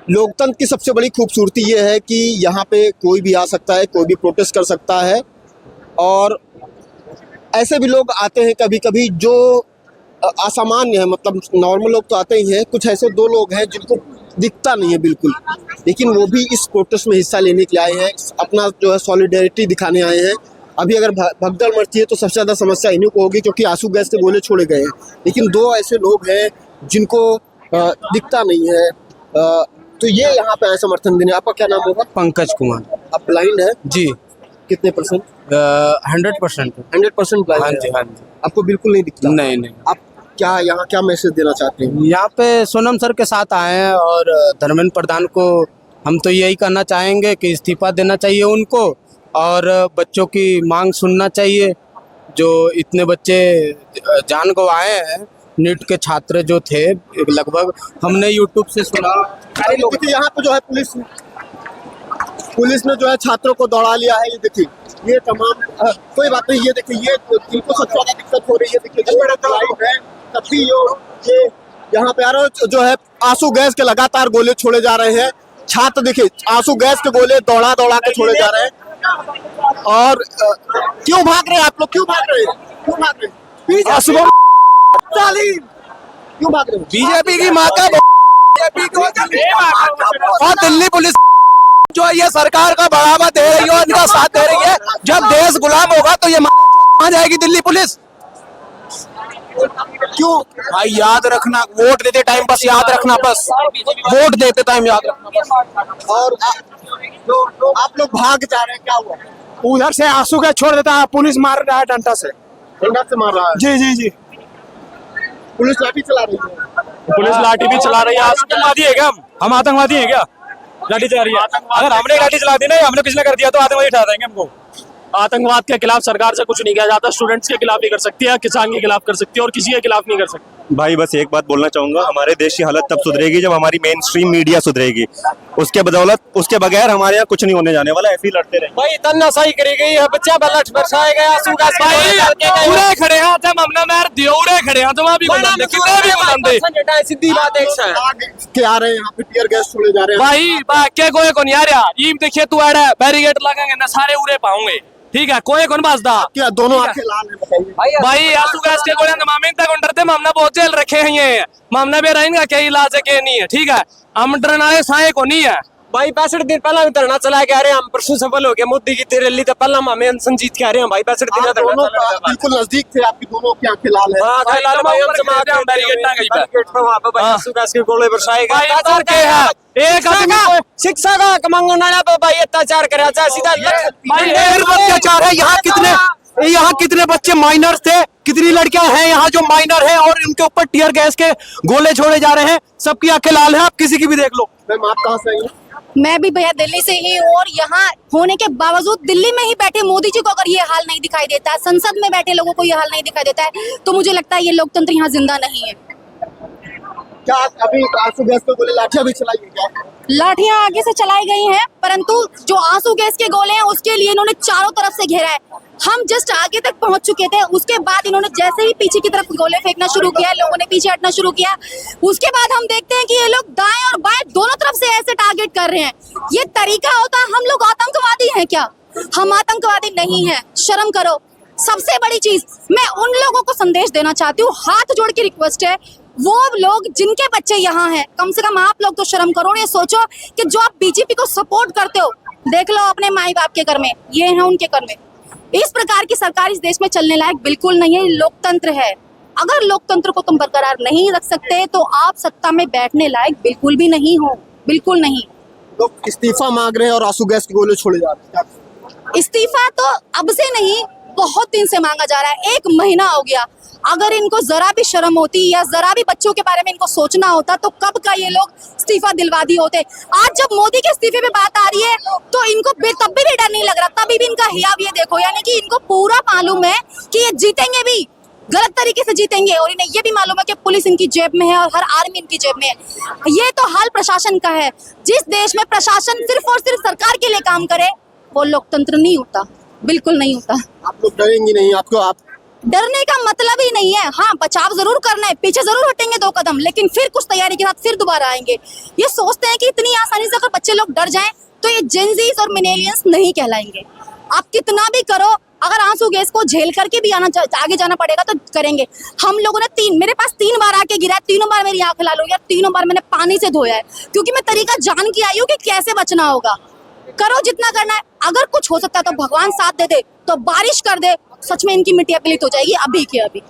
लोकतंत्र की सबसे बड़ी खूबसूरती ये है कि यहाँ पे कोई भी आ सकता है, कोई भी प्रोटेस्ट कर सकता है। और ऐसे भी लोग आते हैं कभी कभी जो असामान्य है, मतलब नॉर्मल लोग तो आते ही हैं, कुछ ऐसे दो लोग हैं जिनको दिखता नहीं है बिल्कुल, लेकिन वो भी इस प्रोटेस्ट में हिस्सा लेने के लिए आए हैं, अपना जो है सॉलिडेरिटी दिखाने आए हैं। अभी अगर भगदड़ मचती है तो सबसे ज़्यादा समस्या इन्हीं को होगी, क्योंकि आंसू गैस के गोले छोड़े गए हैं। लेकिन दो ऐसे लोग हैं जिनको दिखता नहीं है, तो ये यहाँ पे आए समर्थन देने। आपका क्या नाम होगा? पंकज कुमार। आप ब्लाइंड है जी। कितने %? 100%। 100% ब्लाइंड हाँ है। जी, हाँ जी। आपको बिल्कुल नहीं दिखता? नहीं नहीं। आप क्या यहाँ क्या मैसेज देना चाहते हैं? यहाँ पे सोनम सर के साथ आए हैं और धर्मेंद्र प्रधान को हम तो यही कहना चाहेंगे कि इस्तीफा देना चाहिए उनको, और बच्चों की मांग सुनना चाहिए। जो इतने बच्चे जान गंवाए हैं, नीट के छात्र जो थे लगभग, हमने यूट्यूब से सुना। देखिए यहाँ पे जो है पुलिस ने जो है छात्रों को दौड़ा लिया है। ये देखिए, ये तमाम कोई बात नहीं। ये देखिए, ये जिनको सबसे ज्यादा दिक्कत हो रही है, देखिए तब भी ये यहाँ पे जो है आंसू गैस के लगातार गोले छोड़े जा रहे हैं। छात्र देखिए आंसू गैस के गोले दौड़ा दौड़ा के छोड़े जा रहे हैं। और क्यों भाग रहे हैं आप लोग? क्यों भाग रहे हैं? क्यों भाग रहे हैं? क्यों भाग रहे हैं? बीजेपी की माँ का और दिल्ली पुलिस जो है ये सरकार का बढ़ावा दे रही है, इनका साथ दे रही है। जब देश गुलाम होगा तो ये कहाँ जाएगी दिल्ली पुलिस? क्यों भाई याद रखना, वोट देते टाइम बस याद रखना, बस वोट देते टाइम याद रखना। और आप लोग भाग जा रहे हैं, क्या हुआ? उधर से आंसू गैस छोड़ देता है, पुलिस मार रहा है डंडा से। डंडा से मार रहा है? जी जी जी। पुलिस लाठी चला रही है? पुलिस लाठी भी चला रही है। आतंकवादी है क्या हम आतंकवादी है क्या? लाठी चला रही है। अगर हमने लाठी चला दी ना, हमने किसी ने कर दिया तो आतंकवादी ठहरा देंगे हमको। आतंकवाद के खिलाफ सरकार से कुछ नहीं किया जाता। स्टूडेंट्स के खिलाफ भी कर सकती है, किसान के खिलाफ कर सकती है, और किसी के खिलाफ नहीं कर सकती। भाई बस एक बात बोलना चाहूंगा, हमारे देश की हालत तब सुधरेगी जब हमारी मेन स्ट्रीम मीडिया सुधरेगी। उसके बगैर हमारे यहाँ कुछ नहीं होने जाने वाला। ऐसे ही लड़ते रहे भाई तन्नाशाही करी गई है, बच्चा बलट बरसाए गए, आंसू गैस पूरे खड़े हैं जब हमने मैर दियो उरे खड़े हैं तुम अभी बुलंदे कितने भी बुलंदे सीधी बात एक है। के आ रहे हैं यहाँ पे, टीयर गैस छोड़े जा रहे हैं। भाई बाके कोई को नहीं आ रहा। ये देखिए तू एड़ा बैरिकेड लगाएंगे ना सारे उरे पाऊंगे, ठीक है? कोई कौन बसदा? क्या दोनों आंखें लाल हैं? बताइए भाई आंसू गैस के गोले मामे तक डरते हमने बहुत जेल रखे हैं। मामने भी रहेंगे क्या इलाज है क्या नहीं है, ठीक है? हम डरना है साए को नहीं है। भाई 65 दिन पहला भी धरना चला के आ रहे हैं हम, परसों सफल हो गया। मोदी की रैली तो पहला हमें अनशन जीत के आ रहे हैं भाई। 65 दिन दोनों बिल्कुल नजदीक थे, आपकी दोनों की आंखें लाल है। हाँ लाल भाई, हम समाज में बैरिकेड ना गई पे वहां पे भाई आंसू गैस के गोले बरसाए गए। अत्याचार के है एक आदमी शिक्षा का कमांगन वाला पे भाई अत्याचार करे सीधा भाई अत्याचार है। यहाँ कितने बच्चे माइनर थे, कितनी लड़कियां हैं यहाँ जो माइनर है, और उनके ऊपर टीयर गैस के गोले छोड़े जा रहे हैं। सबकी आंखें लाल है, आप किसी की भी देख लो। मैम आप कहाँ से आई हैं? मैं भी भैया दिल्ली से ही हूँ, और यहाँ होने के बावजूद दिल्ली में ही बैठे मोदी जी को अगर ये हाल नहीं दिखाई देता है, संसद में बैठे लोगों को ये हाल नहीं दिखाई देता है, तो मुझे लगता है ये लोकतंत्र यहाँ जिंदा नहीं है। क्या अभी आंसू गैस के गोले लाठियां भी चलाई हैं क्या? लाठियां आगे से चलाई गई हैं, परंतु जो आंसू गैस के गोले हैं उसके लिए इन्होंने चारों तरफ से घेरा है। हम जस्ट आगे तक पहुंच चुके थे, उसके बाद इन्होंने जैसे ही पीछे की तरफ गोले फेंकना शुरू किया, लोगों ने पीछे हटना शुरू किया। उसके बाद हम देखते हैं कि ये लोग दाएं और बाएं दोनों तरफ से ऐसे टारगेट कर रहे हैं। ये तरीका होता, हम लोग आतंकवादी हैं क्या? हम आतंकवादी नहीं है, शर्म करो। सबसे बड़ी चीज मैं उन लोगों को संदेश देना चाहती हूँ, हाथ जोड़ के रिक्वेस्ट है, वो लोग जिनके बच्चे यहाँ हैं, कम से कम आप लोग तो शर्म करो और ये सोचो कि जो आप बीजेपी को सपोर्ट करते हो, देख लो अपने माई बाप के घर में, ये है उनके घर में। इस प्रकार की सरकार इस देश में चलने लायक बिल्कुल नहीं है। लोकतंत्र है, अगर लोकतंत्र को तुम बरकरार नहीं रख सकते तो आप सत्ता में बैठने लायक बिल्कुल भी नहीं हो, बिल्कुल नहीं। लोग इस्तीफा मांग रहे हैं और आंसू गैस के गोले छोड़े जा रहे हैं। इस्तीफा तो अब से नहीं, बहुत दिन से मांगा जा रहा है, 1 महीना हो गया। अगर इनको जरा भी शर्म होती या जरा भी बच्चों के बारे में इनको सोचना होता तो कब का ये लोग इस्तीफा दिलवा दिए होते। आज जब मोदी के इस्तीफे पे बात आ रही है तो इनको तब भी डर नहीं लग रहा, तभी भी इनका हियाव ये देखो, यानी कि इनको पूरा मालूम है कि ये जीतेंगे भी, गलत तरीके से जीतेंगे, और इन्हें ये भी मालूम है कि पुलिस इनकी जेब में है और हर आर्मी इनकी जेब में है। ये तो हाल प्रशासन का है। जिस देश में प्रशासन सिर्फ और सिर्फ सरकार के लिए काम करे वो लोकतंत्र नहीं होता, बिल्कुल नहीं होता। आप लोग डरेंगी नहीं? आपको आप डरने का मतलब ही नहीं है। हाँ, बचाव जरूर करना है, पीछे जरूर हटेंगे 2 कदम, लेकिन फिर कुछ तैयारी के साथ फिर दोबारा आएंगे। ये सोचते हैं कि इतनी लोग डर जाएं तो ये जेनजीज और मिलेनियल्स नहीं कहलाएंगे। आप कितना भी करो, अगर आंसू गैस को झेल करके भी आगे जाना पड़ेगा तो करेंगे। हम लोगों ने मेरे पास 3 बार आके गिरा है, तीनों बार मेरी आंख लाल हो गई, तीनों बार मैंने पानी से धोया है, क्योंकि मैं तरीका जान के आई हूँ कि कैसे बचना होगा। करो जितना करना है, अगर कुछ हो सकता है तो भगवान साथ दे दे, तो बारिश कर दे, सच में इनकी मिट्टी अपलित हो जाएगी अभी के अभी।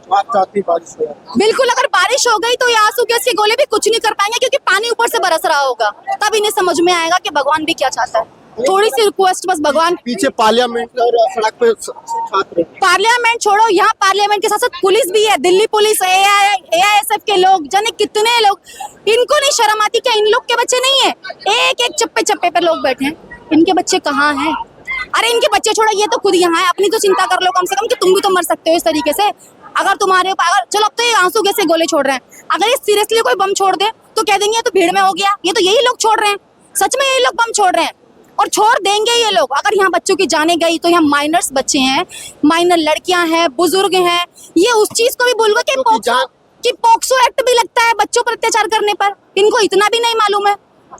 बिल्कुल, अगर बारिश हो गई तो ये आंसू गैस के गोले भी कुछ नहीं कर पाएंगे, क्योंकि पानी ऊपर से बरस रहा होगा, तब इन्हें समझ में आएगा कि भगवान भी क्या चाहता है। थोड़ी सी रिक्वेस्ट बस, भगवान पीछे पार्लियामेंट और सड़क पे छात्र, पार्लियामेंट छोड़ो, यहाँ पार्लियामेंट के साथ साथ पुलिस भी है, दिल्ली पुलिस, AISF के लोग, जाने कितने लोग, इनको नहीं शर्म आती क्या? इन लोग के बच्चे नहीं है, एक एक चप्पे चप्पे पे लोग बैठे हैं, इनके बच्चे कहाँ हैं? अरे इनके बच्चे छोड़ो, ये तो खुद यहाँ है, अपनी तो चिंता कर लो कम से कम, कि तुम भी तो मर सकते हो इस तरीके से। अगर तुम्हारे अगर चलो, अब तो ये आंसू गैस से गोले छोड़ रहे हैं, अगर ये सीरियसली कोई बम छोड़ दे तो कह देंगे ये तो भीड़ में हो गया, ये तो यही लोग छोड़ रहे हैं। सच में यही लोग बम छोड़ रहे हैं और छोड़ देंगे ये लोग। अगर यहाँ बच्चों की जाने गई तो यहाँ माइनर्स बच्चे हैं, माइनर लड़कियां हैं, बुजुर्ग हैं, ये उस चीज को भी भूल गए कि पोक्सो एक्ट भी लगता है बच्चों पर अत्याचार करने पर, इनको इतना भी नहीं मालूम है।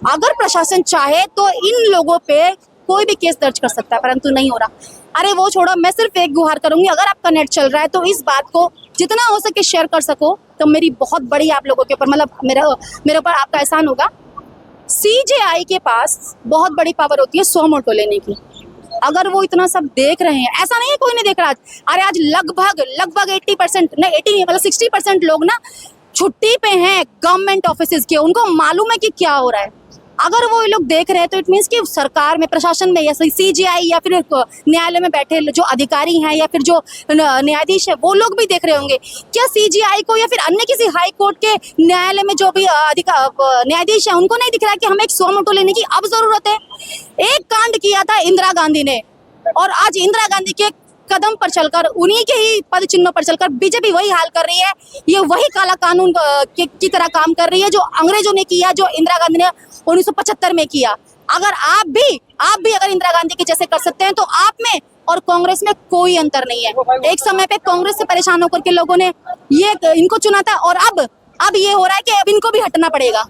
अगर प्रशासन चाहे तो इन लोगों पे कोई भी केस दर्ज कर सकता है, परंतु नहीं हो रहा। अरे वो छोड़ो, मैं सिर्फ एक गुहार करूंगी, अगर आपका नेट चल रहा है तो इस बात को जितना हो सके शेयर कर सको, तो मेरी बहुत बड़ी आप लोगों के ऊपर, मतलब मेरे ऊपर आपका एहसान होगा। CJI के पास बहुत बड़ी पावर होती है सो मोटो लेने की। अगर वो इतना सब देख रहे हैं, ऐसा नहीं है कोई नहीं देख रहा। अरे आज लगभग 80% नहीं, 80 नहीं, मतलब 60% लोग ना छुट्टी पे हैं गवर्नमेंट ऑफिसेज के, उनको मालूम है कि क्या हो रहा है। अगर वो लोग देख रहे हैं तो इट मीन्स कि सरकार में, प्रशासन में, या CJI या फिर न्यायालय में बैठे जो अधिकारी हैं या फिर जो न्यायाधीश है, वो लोग भी देख रहे होंगे। क्या CJI को या फिर अन्य किसी हाई कोर्ट के न्यायालय में जो भी न्यायाधीश है, उनको नहीं दिख रहा है कि हमें एक सो मोटो लेने की अब जरूरत है? एक कांड किया था इंदिरा गांधी ने, और आज इंदिरा गांधी के कदम पर चलकर, उन्हीं के ही पद चिन्हों पर चलकर बीजेपी वही हाल कर रही है। ये वही काला कानून की तरह काम कर रही है जो अंग्रेजों ने किया, जो इंदिरा गांधी ने 1975 में किया। अगर आप भी अगर इंदिरा गांधी के जैसे कर सकते हैं तो आप में और कांग्रेस में कोई अंतर नहीं है। एक समय पे कांग्रेस से परेशान होकर के लोगों ने इनको चुना था, और अब ये हो रहा है कि अब इनको भी हटना पड़ेगा।